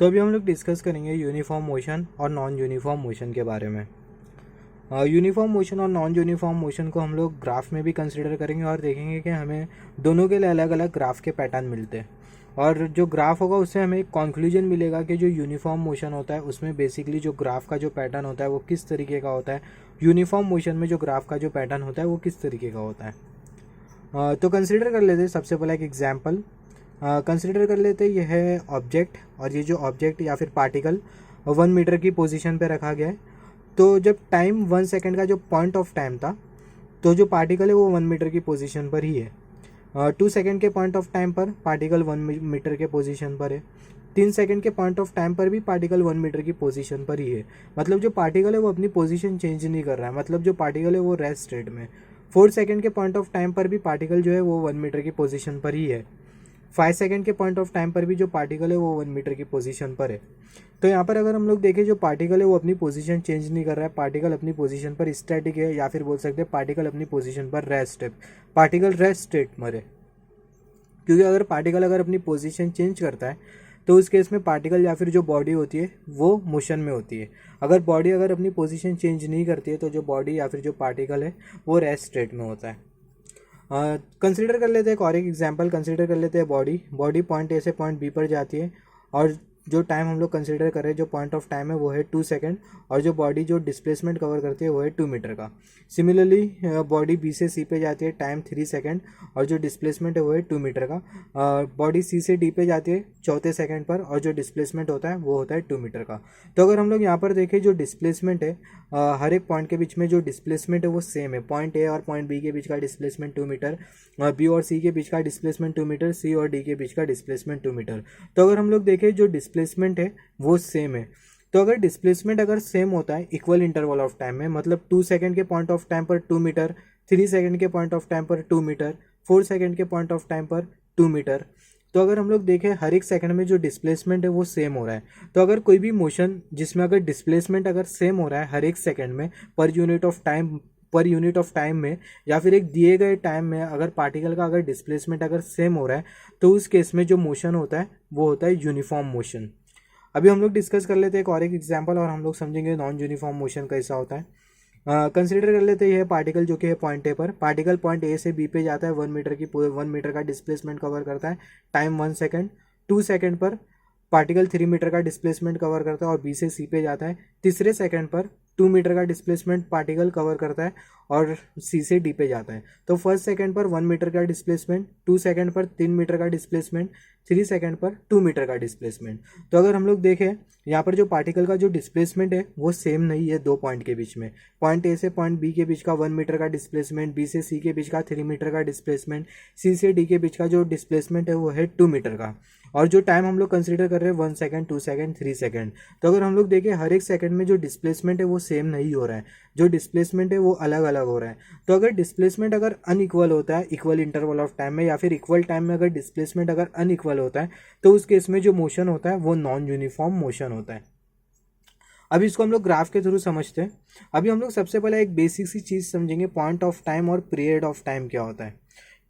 तो अभी हम लोग डिस्कस करेंगे यूनिफॉर्म मोशन और नॉन यूनिफॉर्म मोशन के बारे में। यूनिफॉर्म मोशन और नॉन यूनिफॉर्म मोशन को हम लोग ग्राफ में भी कंसिडर करेंगे और देखेंगे कि हमें दोनों के लिए अलग अलग ग्राफ के पैटर्न मिलते हैं। और जो ग्राफ होगा उससे हमें एक कॉन्क्लूजन मिलेगा कि जो यूनिफॉर्म मोशन होता है उसमें बेसिकली जो ग्राफ का जो पैटर्न होता है वो किस तरीके का होता है, यूनिफॉर्म मोशन में जो ग्राफ का जो पैटर्न होता है वो किस तरीके का होता है। तो कंसिडर कर लेते हैं सबसे पहला एक एग्जाम्पल। कंसिडर कर लेते हैं यह है ऑब्जेक्ट, और ये जो ऑब्जेक्ट या फिर पार्टिकल 1 मीटर की पोजीशन पे रखा गया है। तो जब टाइम 1 सेकेंड का जो पॉइंट ऑफ टाइम था, तो जो पार्टिकल है वो 1 मीटर की पोजीशन पर ही है। 2 सेकेंड के पॉइंट ऑफ टाइम पर पार्टिकल 1 मीटर के पोजीशन पर है। 3 सेकेंड के पॉइंट ऑफ टाइम पर भी पार्टिकल 1 मीटर की पोजीशन पर ही है। मतलब जो पार्टिकल है वो अपनी पोजीशन चेंज नहीं कर रहा है, मतलब जो पार्टिकल है वो रेस्ट स्टेट में। 4 सेकेंड के पॉइंट ऑफ टाइम पर भी पार्टिकल जो है वो 1 मीटर की पोजीशन पर ही है। 5 सेकेंड के पॉइंट ऑफ टाइम पर भी जो पार्टिकल है वो 1 मीटर की पोजीशन पर है। तो यहाँ पर अगर हम लोग देखें, जो पार्टिकल है वो अपनी पोजीशन चेंज नहीं कर रहा है, पार्टिकल अपनी पोजीशन पर स्टैटिक है, या फिर बोल सकते हैं पार्टिकल अपनी पोजीशन पर रेस्ट है, पार्टिकल रेस्ट स्टेट में है। क्योंकि अगर पार्टिकल अगर अपनी पोजीशन चेंज करता है तो उस केस में पार्टिकल या फिर जो बॉडी होती है वो मोशन में होती है। अगर बॉडी अगर अपनी पोजीशन चेंज नहीं करती है तो जो बॉडी या फिर जो पार्टिकल है वो रेस्ट स्टेट में होता है। कंसिडर कर लेते हैं एक और एक एग्जांपल। कंसिडर कर लेते हैं बॉडी पॉइंट ए से पॉइंट बी पर जाती है, और जो टाइम हम लोग कंसिडर कर रहे हैं, जो पॉइंट ऑफ टाइम है वो है 2 सेकेंड, और जो बॉडी जो डिस्प्लेसमेंट कवर करती है वो है 2 मीटर का। सिमिलरली बॉडी बी से सी पे जाती है, टाइम 3 सेकेंड, और जो डिस्प्लेसमेंट है वो है 2 मीटर का। बॉडी सी से डी पे जाती है चौथे सेकेंड पर, और जो डिस्प्लेसमेंट होता है वो होता है 2 मीटर का। तो अगर हम लोग यहाँ पर देखें, जो डिस्प्लेसमेंट है हर एक पॉइंट के बीच में जो डिस्प्लेसमेंट है वो सेम है। पॉइंट ए और पॉइंट बी के बीच का डिस्प्लेसमेंट 2 मीटर, बी और सी के बीच का डिस्प्लेसमेंट 2 मीटर, सी और डी के बीच का डिस्प्लेसमेंट 2 मीटर। तो अगर हम लोग देखें, जो डिस्प्लेसमेंट है वो सेम है। तो अगर डिस्प्लेसमेंट अगर सेम होता है इक्वल इंटरवल ऑफ टाइम में, मतलब 2 सेकेंड के पॉइंट ऑफ टाइम पर 2 मीटर, 3 सेकेंड के पॉइंट ऑफ टाइम पर 2 मीटर, 4 सेकेंड के पॉइंट ऑफ टाइम पर 2 मीटर। तो अगर हम लोग देखें, हर एक सेकंड में जो डिस्प्लेसमेंट है वो सेम हो रहा है। तो अगर कोई भी मोशन जिसमें अगर डिस्प्लेसमेंट अगर सेम हो रहा है हर एक सेकंड में पर यूनिट ऑफ टाइम में, या फिर एक दिए गए टाइम में अगर पार्टिकल का अगर डिस्प्लेसमेंट अगर सेम हो रहा है, तो उस केस में जो मोशन होता है वो होता है यूनिफॉर्म मोशन। अभी हम लोग डिस्कस कर लेते हैं एक और एक एग्जाम्पल, और हम लोग समझेंगे नॉन यूनिफॉर्म मोशन कैसा होता है। कंसिडर कर लेते हैं यह पार्टिकल जो कि है पॉइंट ए पर। पार्टिकल पॉइंट ए से बी पे जाता है, 1 मीटर का डिस्प्लेसमेंट कवर करता है, टाइम 1 सेकेंड। 2 सेकेंड पर पार्टिकल 3 मीटर का डिस्प्लेसमेंट कवर करता है और बी से सी पे जाता है। तीसरे सेकंड पर 2 मीटर का डिस्प्लेसमेंट पार्टिकल कवर करता है और सी से डी पे जाता है। तो फर्स्ट सेकंड पर 1 मीटर का डिस्प्लेसमेंट, 2 सेकंड पर 3 मीटर का डिस्प्लेसमेंट, 3 सेकंड पर 2 मीटर का डिस्प्लेसमेंट। तो अगर हम लोग देखें, यहाँ पर जो पार्टिकल का जो डिस्प्लेसमेंट है वो सेम नहीं है दो पॉइंट के बीच में। पॉइंट ए से पॉइंट बी के बीच का 1 मीटर का डिस्प्लेसमेंट, बी से सी के बीच का 3 मीटर का डिस्प्लेसमेंट, सी से डी के बीच का जो डिस्प्लेसमेंट है वो है 2 मीटर का। और जो टाइम हम लोग कंसीडर कर रहे हैं 1 सेकेंड, 2 सेकेंड, 3 सेकेंड। तो अगर हम लोग देखें, हर एक सेकंड में जो डिस्प्लेसमेंट है वो सेम नहीं हो रहा है, जो डिस्प्लेसमेंट है वो अलग अलग हो रहा है। तो अगर डिस्प्लेसमेंट अगर अनइक्वल होता है इक्वल इंटरवल ऑफ टाइम में, या फिर इक्वल टाइम में अगर डिस्प्लेसमेंट अगर अनइक्वल होता है, तो उस केस में जो मोशन होता है वो नॉन यूनिफॉर्म मोशन होता है। अभी इसको हम लोग ग्राफ के थ्रू समझते हैं। अभी हम लोग सबसे पहले एक बेसिक सी चीज़ समझेंगे, पॉइंट ऑफ टाइम और पीरियड ऑफ टाइम क्या होता है।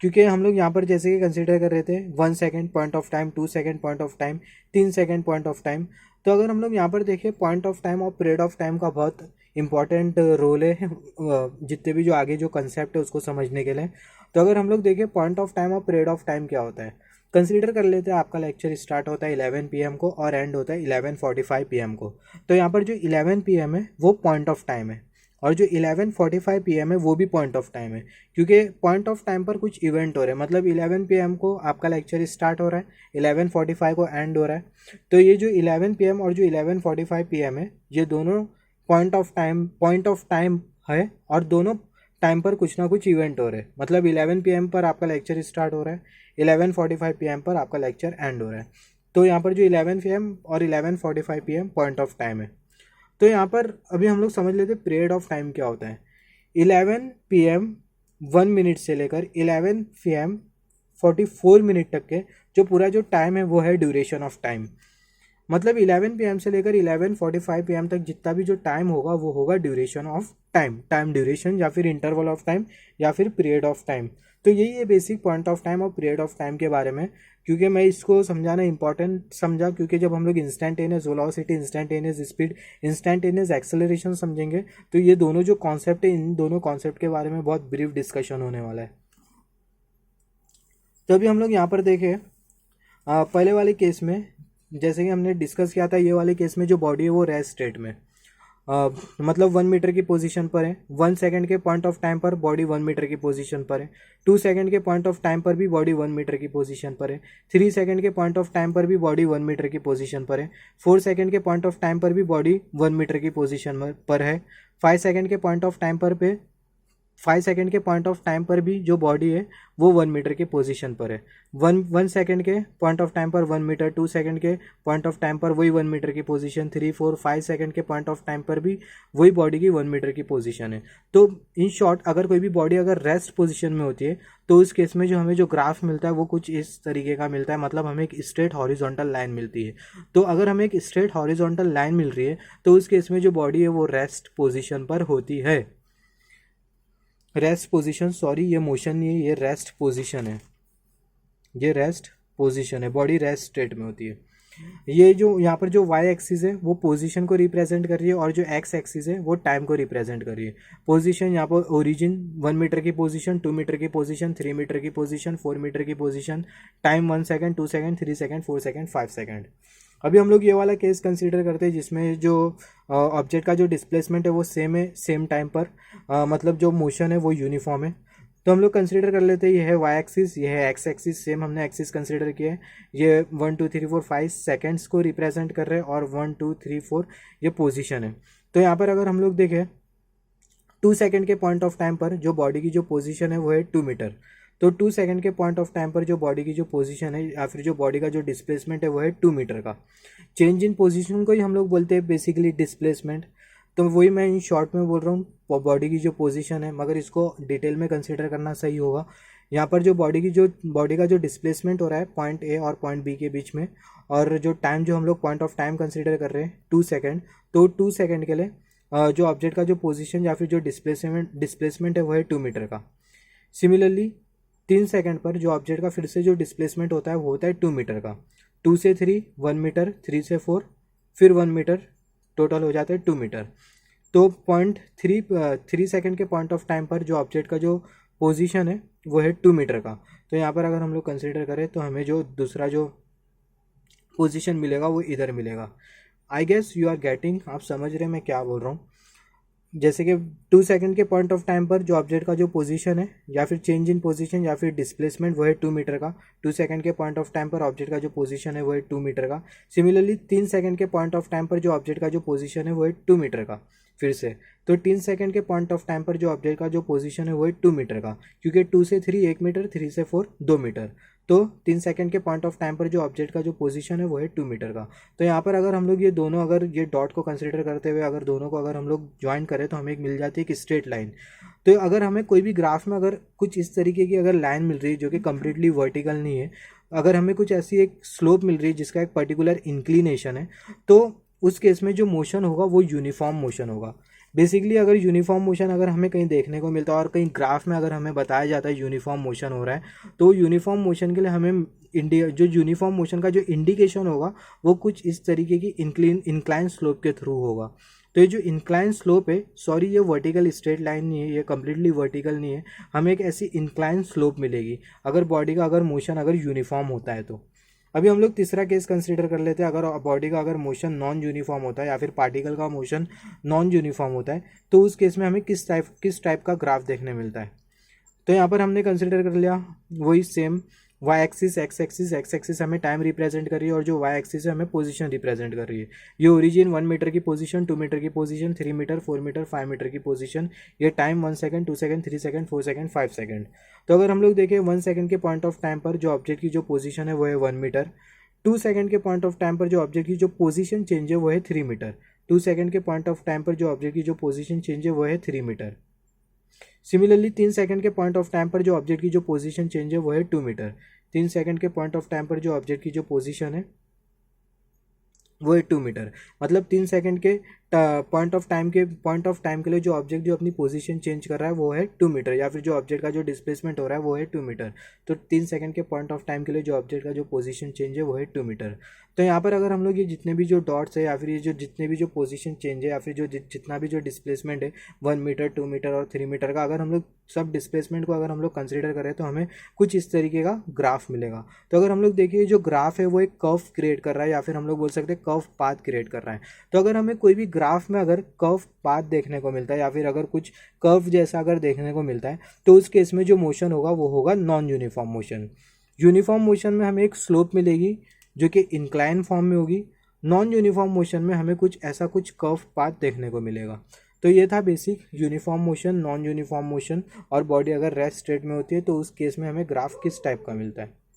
क्योंकि हम लोग यहाँ पर जैसे कि कंसिडर कर रहे थे 1 second point of time, 2 second point of time, 3 second point of time. तो अगर हम लोग यहाँ पर देखें, पॉइंट ऑफ टाइम और पीरियड ऑफ टाइम का बहुत इंपॉर्टेंट रोल है जितने भी जो आगे जो कंसेप्ट है उसको समझने के लिए। तो अगर हम लोग देखें, पॉइंट ऑफ टाइम और पीरियड ऑफ टाइम क्या होता है, कंसीडर कर लेते हैं आपका लेक्चर स्टार्ट होता है 11 PM को और एंड होता है 11:45 PM को। तो यहाँ पर जो 11 PM है वो पॉइंट ऑफ टाइम है, और जो 11:45 PM है वो भी पॉइंट ऑफ टाइम है। क्योंकि पॉइंट ऑफ टाइम पर कुछ इवेंट हो रहे हैं, मतलब 11 PM को आपका लेक्चर स्टार्ट हो रहा है, 11:45 को एंड हो रहा है। तो ये जो 11 PM और जो 11:45 PM है, ये दोनों पॉइंट ऑफ टाइम है, और दोनों टाइम पर कुछ ना कुछ इवेंट हो रहे हैं। मतलब 11 PM पर आपका लेक्चर स्टार्ट हो रहा है, 11:45 PM पर आपका लेक्चर एंड हो रहा है। तो यहाँ पर जो 11 PM और 11:45 PM पॉइंट ऑफ टाइम है। तो यहाँ पर अभी हम लोग समझ लेते हैं पीरियड ऑफ टाइम क्या होता है। 11 PM 1 मिनट से लेकर 11 PM 44 मिनट तक के जो पूरा जो टाइम है वो है ड्यूरेशन ऑफ टाइम। मतलब 11 PM से लेकर 11:45 PM तक जितना भी जो टाइम होगा वो होगा duration of time, time duration, या फिर इंटरवल ऑफ टाइम, या फिर पीरियड ऑफ टाइम। तो यही है बेसिक पॉइंट ऑफ टाइम और पीरियड ऑफ टाइम के बारे में, क्योंकि मैं इसको समझाना इंपॉर्टेंट समझा, क्योंकि जब हम लोग instantaneous velocity, instantaneous speed, instantaneous acceleration समझेंगे तो ये दोनों जो कॉन्सेप्ट है, इन दोनों कॉन्सेप्ट के बारे में बहुत ब्रीफ डिस्कशन होने वाला है। तो अभी हम लोग यहाँ पर देखें पहले वाले केस में, जैसे कि हमने डिस्कस किया था, ये वाले केस में जो बॉडी है वो रेस्ट स्टेट में मतलब 1 मीटर की पोजीशन पर है। 1 सेकंड के पॉइंट ऑफ टाइम पर बॉडी 1 मीटर की पोजीशन पर है। 2 सेकंड के पॉइंट ऑफ टाइम पर भी बॉडी 1 मीटर की पोजीशन पर है। 3 सेकंड के पॉइंट ऑफ टाइम पर भी बॉडी 1 मीटर की पोजीशन पर है। 4 सेकंड के पॉइंट ऑफ टाइम पर भी बॉडी 1 मीटर की पोजीशन पर है। 5 सेकंड के पॉइंट ऑफ टाइम पर 5 सेकंड के पॉइंट ऑफ टाइम पर भी जो बॉडी है वो 1 मीटर की पोजीशन पर है। 1 सेकंड के पॉइंट ऑफ टाइम पर 1 मीटर, 2 सेकंड के पॉइंट ऑफ टाइम पर वही 1 मीटर की पोजीशन, 3, 4, 5 सेकंड के पॉइंट ऑफ टाइम पर भी वही बॉडी की 1 मीटर की पोजीशन है। तो इन शॉर्ट अगर कोई भी बॉडी अगर रेस्ट पोजीशन में होती है तो उस केस में जो हमें जो ग्राफ मिलता है वो कुछ इस तरीके का मिलता है, मतलब हमें एक स्ट्रेट हॉरिजॉन्टल लाइन मिलती है। तो अगर हमें एक स्ट्रेट हॉरिजॉन्टल लाइन मिल रही है तो उस केस में जो बॉडी है वो रेस्ट पोजिशन पर होती है। रेस्ट पोजीशन, सॉरी ये मोशन नहीं है, ये रेस्ट पोजीशन है, ये रेस्ट पोजीशन है, बॉडी रेस्ट स्टेट में होती है। ये जो यहाँ पर जो वाई एक्सिस है वो पोजीशन को रिप्रेजेंट कर रही है और जो एक्स एक्सिस है वो टाइम को रिप्रेजेंट कर रही है। पोजीशन यहाँ पर ओरिजिन 1 मीटर की पोजीशन, 2 मीटर की पोजीशन, 3 मीटर की पोजीशन, 4 मीटर की position, time 1 second, 2 second, 3 second, 4 second, 5 second. अभी हम लोग ये वाला केस कंसीडर करते हैं जिसमें जो ऑब्जेक्ट का जो डिस्प्लेसमेंट है वो सेम है, सेम टाइम पर, मतलब जो मोशन है वो यूनिफॉर्म है। तो हम लोग कंसीडर कर लेते हैं ये है वाई एक्सिस, ये है एक्स एक्सिस, सेम हमने एक्सिस कंसीडर किया है। ये 1 2 3 4 5 सेकेंड्स को रिप्रेजेंट कर रहे हैं और 1 2 3 4 ये पोजीशन है। तो यहाँ पर अगर हम लोग देखें 2 सेकंड के पॉइंट ऑफ टाइम पर जो बॉडी की जो पोजीशन है वो है 2 मीटर। तो 2 सेकंड के पॉइंट ऑफ टाइम पर जो बॉडी की जो पोजीशन है या फिर जो बॉडी का जो डिस्प्लेसमेंट है वो है 2 मीटर का। चेंज इन पोजीशन को ही हम लोग बोलते हैं बेसिकली डिस्प्लेसमेंट। तो वही मैं इन शॉर्ट में बोल रहा हूँ बॉडी की जो पोजीशन है, मगर इसको डिटेल में कंसिडर करना सही होगा। यहाँ पर जो बॉडी का जो डिस्प्लेसमेंट हो रहा है पॉइंट ए और पॉइंट बी के बीच में, और जो टाइम जो हम लोग पॉइंट ऑफ टाइम कंसिडर कर रहे हैं 2 सेकंड, तो 2 सेकंड के लिए जो ऑब्जेक्ट का जो पोजीशन या फिर जो डिस्प्लेसमेंट है वो है 2 मीटर का। सिमिलरली 3 सेकंड पर जो ऑब्जेक्ट का फिर से जो डिस्प्लेसमेंट होता है वो होता है 2 मीटर का। 2 से 3 1 मीटर, 3 से 4 फिर 1 मीटर, टोटल हो जाता है 2 मीटर। तो 3 सेकंड के पॉइंट ऑफ टाइम पर जो ऑब्जेक्ट का जो पोजीशन है वो है 2 मीटर का। तो यहाँ पर अगर हम लोग कंसिडर करें तो हमें जो दूसरा जो पोजीशन मिलेगा वो इधर मिलेगा। I guess you are getting, आप समझ रहे हैं मैं क्या बोल रहा हूँ। जैसे कि 2 सेकंड के पॉइंट ऑफ टाइम पर जो ऑब्जेक्ट का जो पोजीशन है या फिर चेंज इन पोजीशन या फिर डिस्प्लेसमेंट वो है 2 मीटर का। 2 सेकंड के पॉइंट ऑफ टाइम पर ऑब्जेक्ट का जो पोजीशन है वो है 2 मीटर का। सिमिलरली 3 सेकंड के पॉइंट ऑफ टाइम पर जो ऑब्जेक्ट का जो पोजीशन है वो है 2 मीटर का। फिर से तो 3 सेकंड के पॉइंट ऑफ टाइम पर जो ऑब्जेक्ट का जो पोजीशन है वो है 2 मीटर का, क्योंकि 2 से 3 1 मीटर, 3 से 4 2 मीटर। तो 3 सेकंड के पॉइंट ऑफ टाइम पर जो ऑब्जेक्ट का जो पोजीशन है वो है 2 मीटर का। तो यहाँ पर अगर हम लोग ये दोनों अगर ये डॉट को कंसिडर करते हुए अगर दोनों को अगर हम लोग ज्वाइन करें तो हमें एक मिल जाती है एक स्ट्रेट लाइन। तो अगर हमें कोई भी ग्राफ में अगर कुछ इस तरीके की अगर लाइन मिल रही है जो कि कम्प्लीटली वर्टिकल नहीं है, अगर हमें कुछ ऐसी एक स्लोप मिल रही है जिसका एक पर्टिकुलर इंक्लिनेशन है, तो उस केस में जो मोशन होगा वो यूनिफॉर्म मोशन होगा। बेसिकली अगर यूनिफॉर्म मोशन अगर हमें कहीं देखने को मिलता है और कहीं ग्राफ में अगर हमें बताया जाता है यूनिफॉर्म मोशन हो रहा है, तो यूनिफॉर्म मोशन के लिए हमें जो यूनिफॉर्म मोशन का जो इंडिकेशन होगा वो कुछ इस तरीके की इंक्लाइन स्लोप के थ्रू होगा। तो ये जो इंक्लाइन स्लोप है, सॉरी ये वर्टिकल स्ट्रेट लाइन नहीं है, ये कम्प्लीटली वर्टिकल नहीं है, हमें एक ऐसी इंक्लाइन स्लोप मिलेगी अगर बॉडी का अगर मोशन अगर यूनिफॉर्म होता है। तो अभी हम लोग तीसरा केस कंसीडर कर लेते हैं। अगर बॉडी का अगर मोशन नॉन यूनिफॉर्म होता है या फिर पार्टिकल का मोशन नॉन यूनिफॉर्म होता है, तो उस केस में हमें किस टाइप का ग्राफ देखने मिलता है। तो यहाँ पर हमने कंसीडर कर लिया वही same Y axis, X axis हमें टाइम रिप्रेजेंट कर रही है और जो वाई एक्सिस है हमें पोजीशन रिप्रेजेंट कर रही है। ये ओरिजिन 1 मीटर की पोजीशन, 2 मीटर की पोजीशन, 3 मीटर, 4 मीटर, 5 मीटर की पोजीशन, ये time 1 second, 2 second, 3 second, 4 second, 5 second. तो अगर हम लोग देखें 1 सेकंड के पॉइंट ऑफ टाइम पर जो ऑब्जेक्ट की जो पोजीशन है वो है 1 मीटर। 2 सेकंड के पॉइंट ऑफ टाइम पर जो ऑब्जेक्ट की जो पोजीशन चेंज है वो है 3 मीटर। 2 सेकंड के पॉइंट ऑफ टाइम पर जो ऑब्जेक्ट की जो पोजीशन चेंज है वो है 3 मीटर। सिमिलरली 3 सेकंड के पॉइंट ऑफ टाइम पर जो ऑब्जेक्ट की जो पोजीशन चेंज है वो है 2 मीटर। 3 सेकंड के पॉइंट ऑफ टाइम पर जो ऑब्जेक्ट की जो पोजीशन है वो है 2 मीटर। मतलब 3 सेकंड के पॉइंट ऑफ टाइम के लिए जो ऑब्जेक्ट जो अपनी पोजीशन चेंज कर रहा है वो है 2 मीटर, या फिर जो ऑब्जेक्ट का जो डिस्प्लेसमेंट हो रहा है वो है 2 मीटर। तो 3 सेकंड के पॉइंट ऑफ टाइम के लिए जो ऑब्जेक्ट का जो पोजीशन चेंज है वो है 2 मीटर। तो यहाँ पर अगर हम लोग ये जितने भी जो डॉट्स है या फिर ये जो जितने भी जो पोजीशन चेंज है या फिर जो जितना भी जो डिस्प्लेसमेंट है 1 मीटर, 2 मीटर और 3 मीटर का, अगर हम लोग सब डिस्प्लेसमेंट को अगर हम लोग कंसिडर करें तो हमें कुछ इस तरीके का ग्राफ मिलेगा। तो अगर हम लोग देखिए जो ग्राफ है वो एक कर्व क्रिएट कर रहा है, या फिर हम लोग बोल सकते हैं कर्व पाथ क्रिएट कर रहा है। तो अगर हमें कोई भी ग्राफ में अगर कर्व पाथ देखने को मिलता है या फिर अगर कुछ कर्व जैसा अगर देखने को मिलता है तो उस केस में जो मोशन होगा वो होगा non uniform motion. Uniform motion में हमें एक स्लोप मिलेगी जो कि इंक्लाइन फॉर्म में होगी। नॉन यूनिफॉर्म मोशन में हमें कुछ ऐसा कुछ कर्व पाथ देखने को मिलेगा। तो ये था basic uniform motion, non uniform motion, और बॉडी अगर रेस्ट स्टेट में होती है तो उस केस में हमें ग्राफ किस टाइप का मिलता है।